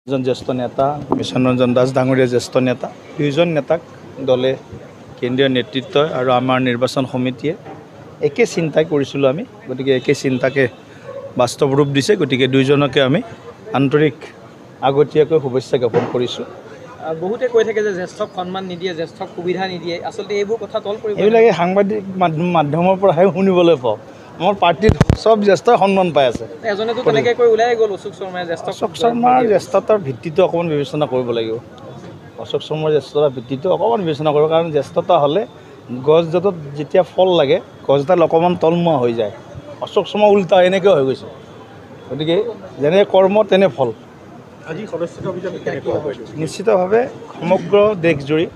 এজন জ্যেষ্ঠ নেতা মিছন ৰঞ্জন দাস ডাঙৰীয়া জ্যেষ্ঠ নেতা দুইজন নেতাক দলে কেন্দ্ৰীয় নেতৃত্বই আৰু আমাৰ নিৰ্বাচন সমিতিয়ে একে চিন্তাই কৰিছিলোঁ আমি গতিকে একে চিন্তাকে বাস্তৱ ৰূপ দিছে গতিকে দুইজনকে আমি আন্তৰিক আগতীয়াকৈ শুভেচ্ছা জ্ঞাপন কৰিছোঁ বহুতে কৈ থাকে যে জ্যেষ্ঠক সন্মান নিদিয়ে জ্যেষ্ঠক সুবিধা নিদিয়ে আচলতে এইবোৰ কথা তল পৰিব এইবিলাকে সাংবাদিক মাধ্যমৰ পৰাহে শুনিবলৈ পাওঁ আমাৰ পাৰ্টিৰ সব জ্যেষ্ঠ সন্মান পাই আছে এজনেতো তেনেকৈ কৈ ওলাই গ'ল অশোক শৰ্মাই অশোক শৰ্মাৰ জ্যেষ্ঠতাৰ ভিত্তিটো অকণমান বিবেচনা কৰিব লাগিব অশোক শৰ্মাৰ জ্যেষ্ঠতাৰ ভিত্তিটো অকণমান বিবেচনা কৰিব কাৰণ জ্যেষ্ঠতা হ'লে গছডালত যেতিয়া ফল লাগে গছডাল অকণমান তলমুৱা হৈ যায় অশোক শৰ্মা উল্টা এনেকৈ হৈ গৈছে গতিকে যেনে কৰ্ম তেনে ফল আজি সদস্যতা অভিযান নিশ্চিতভাৱে সমগ্ৰ দেশজুৰি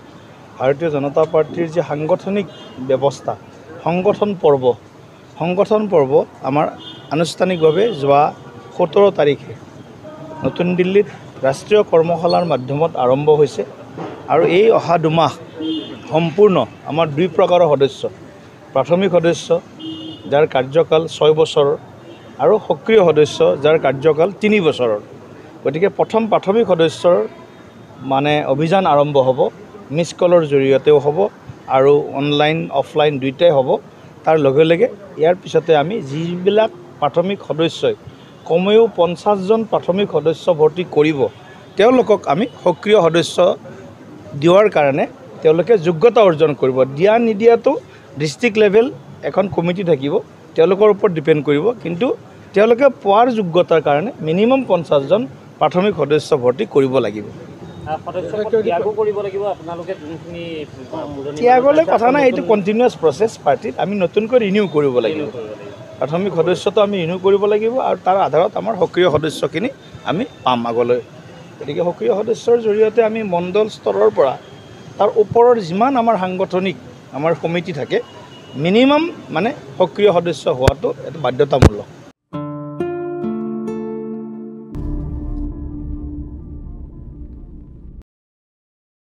ভাৰতীয় জনতা পাৰ্টিৰ যি সাংগঠনিক ব্যৱস্থা সংগঠন পৰ্ব আমাৰ আনুষ্ঠানিকভাৱে যোৱা 17 তাৰিখে নতুন দিল্লীত ৰাষ্ট্ৰীয় কৰ্মশালাৰ মাধ্যমত আৰম্ভ হৈছে আৰু এই অহা দুমাহ সম্পূৰ্ণ আমাৰ দুই প্ৰকাৰৰ সদস্য প্ৰাথমিক সদস্য যাৰ কাৰ্যকাল 6 বছৰৰ আৰু সক্ৰিয় সদস্য যাৰ কাৰ্যকাল 3 বছৰৰ গতিকে প্ৰথম প্ৰাথমিক সদস্যৰ মানে অভিযান আৰম্ভ হ'ব মিছ কলৰ জৰিয়তেও হ'ব আৰু অনলাইন অফলাইন দুইটাই হ'ব তাৰ লগে লগে ইয়াৰ পিছতে আমি যিবিলাক প্ৰাথমিক সদস্যই কমেও 50জন প্ৰাথমিক সদস্য ভৰ্তি কৰিব তেওঁলোকক আমি সক্ৰিয় সদস্য দিয়াৰ কাৰণে তেওঁলোকে যোগ্যতা অৰ্জন কৰিব দিয়া নিদিয়াটো ডিষ্ট্ৰিক্ট লেভেল এখন কমিটি থাকিব তেওঁলোকৰ ওপৰত ডিপেণ্ড কৰিব কিন্তু তেওঁলোকে পোৱাৰ যোগ্যতাৰ কাৰণে মিনিমাম 50জন প্ৰাথমিক সদস্য ভৰ্তি কৰিব লাগিব ত্যাগলৈ কথা নাই এইটো কণ্টিনিউৱাছ প্ৰচেছ পাৰ্টিত আমি নতুনকৈ ৰিনিউ কৰিব লাগিব প্ৰাথমিক সদস্যটো আমি ৰিনিউ কৰিব লাগিব আৰু তাৰ আধাৰত আমাৰ সক্ৰিয় সদস্যখিনি আমি পাম আগলৈ গতিকে সক্ৰিয় সদস্যৰ জৰিয়তে আমি মণ্ডল স্তৰৰ পৰা তাৰ ওপৰৰ যিমান আমাৰ সাংগঠনিক আমাৰ কমিটি থাকে মিনিমাম মানে সক্ৰিয় সদস্য হোৱাটো এটা বাধ্যতামূলক